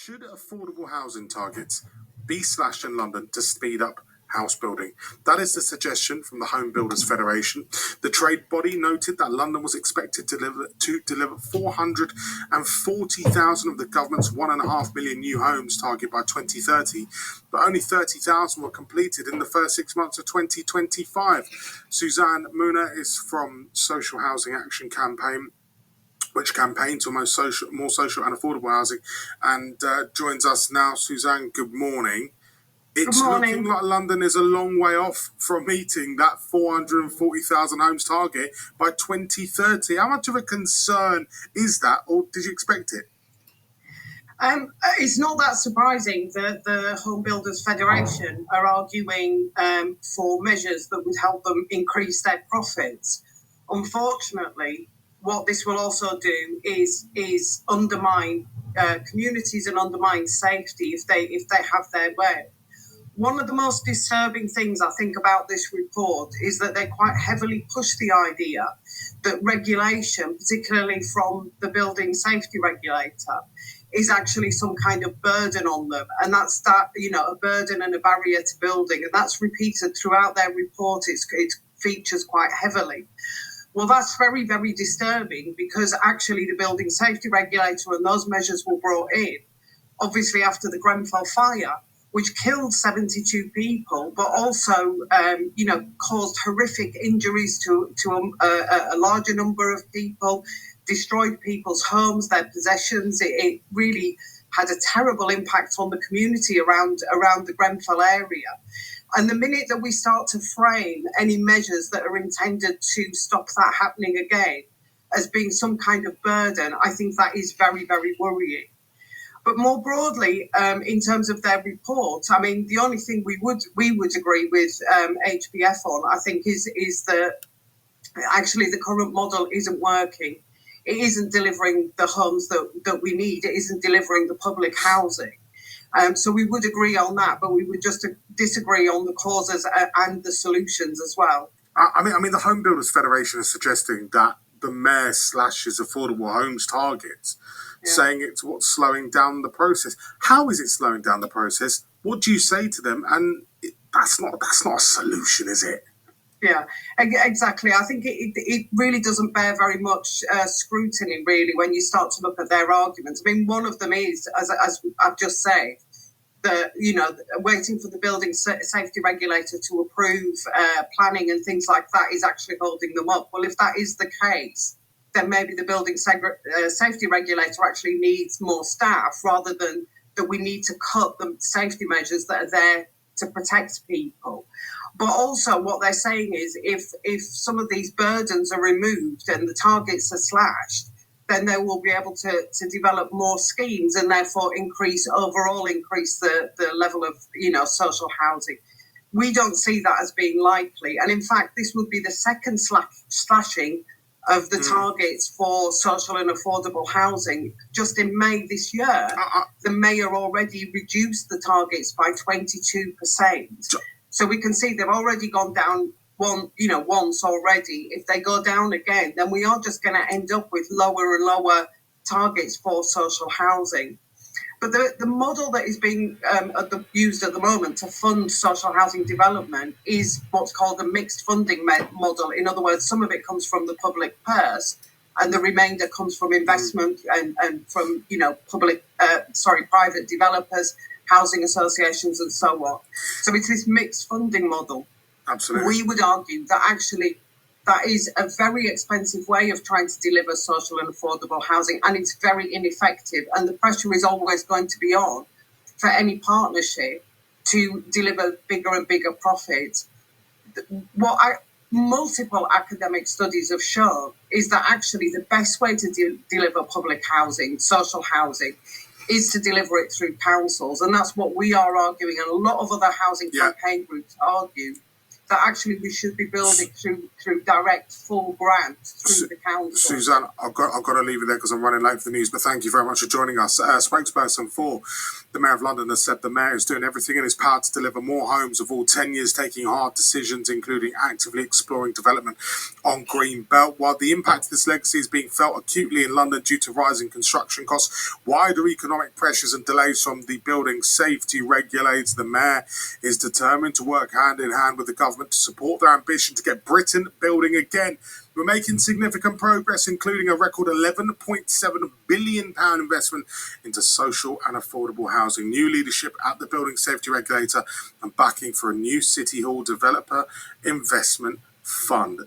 Should affordable housing targets be slashed in London to speed up house building? That is the suggestion from the Home Builders Federation. The trade body noted that London was expected to deliver 440,000 of the government's 1.5 million new homes target by 2030, but only 30,000 were completed in the first 6 months of 2025. Suzanne Muna is from Social Housing Action Campaign, which campaigns for more social and affordable housing, and joins us now. Suzanne, good morning. It's looking like London is a long way off from meeting that 440,000 homes target by 2030. How much of a concern is that, or did you expect it? It's not that surprising that the Home Builders Federation are arguing for measures that would help them increase their profits. Unfortunately, what this will also do is undermine communities and undermine safety if they have their way. One of the most disturbing things I think about this report is that they quite heavily push the idea that regulation, particularly from the building safety regulator, is actually some kind of burden on them. And that's a burden and a barrier to building. And that's repeated throughout their report. It features quite heavily. Well, that's very, very disturbing, because actually the building safety regulator and those measures were brought in, obviously after the Grenfell fire, which killed 72 people, but also, caused horrific injuries to a larger number of people, destroyed people's homes, their possessions. It really had a terrible impact on the community around the Grenfell area. And the minute that we start to frame any measures that are intended to stop that happening again as being some kind of burden, I think that is very, very worrying. But more broadly, in terms of their report, I mean, the only thing we would agree with HBF on, I think, is that actually the current model isn't working. It isn't delivering the homes that we need. It isn't delivering the public housing. So we would agree on that, but we would just disagree on the causes and the solutions as well. I mean, the Home Builders Federation is suggesting that the mayor slashes affordable homes targets, saying it's what's slowing down the process. How is it slowing down the process? What do you say to them? And that's not a solution, is it? Yeah, exactly. I think it really doesn't bear very much scrutiny, really, when you start to look at their arguments. I mean, one of them is, as I've just said, that, waiting for the building safety regulator to approve planning and things like that is actually holding them up. Well, if that is the case, then maybe the building safety regulator actually needs more staff, rather than that we need to cut the safety measures that are there to protect people. But also what they're saying is if some of these burdens are removed and the targets are slashed, then they will be able to develop more schemes and therefore increase the level of, social housing. We don't see that as being likely. And in fact, this would be the second slashing of the targets for social and affordable housing. Just in May this year, the mayor already reduced the targets by 22%. So we can see they've already gone down once already. If they go down again, then we are just going to end up with lower and lower targets for social housing. But the model that is being used at the moment to fund social housing development is what's called a mixed funding model. In other words, some of it comes from the public purse, and the remainder comes from investment and from private developers, housing associations, and so on. So it's this mixed funding model. Absolutely. We would argue that actually that is a very expensive way of trying to deliver social and affordable housing, and it's very ineffective. And the pressure is always going to be on for any partnership to deliver bigger and bigger profits. Multiple academic studies have shown is that actually the best way to deliver public housing, social housing, is to deliver it through councils. And that's what we are arguing, and a lot of other housing campaign groups argue, that actually we should be building through direct full grants through the council. Suzanne, I've got to leave it there because I'm running late for the news, but thank you very much for joining us. Spokesperson for the Mayor of London has said the Mayor is doing everything in his power to deliver more homes of all tenures, taking hard decisions, including actively exploring development on Green Belt. While the impact of this legacy is being felt acutely in London due to rising construction costs, wider economic pressures and delays from the building safety regulators, the Mayor is determined to work hand in hand with the government to support their ambition to get Britain building again. We're making significant progress, including a record £11.7 billion investment into social and affordable housing, new leadership at the building safety regulator, and backing for a new City Hall developer investment fund.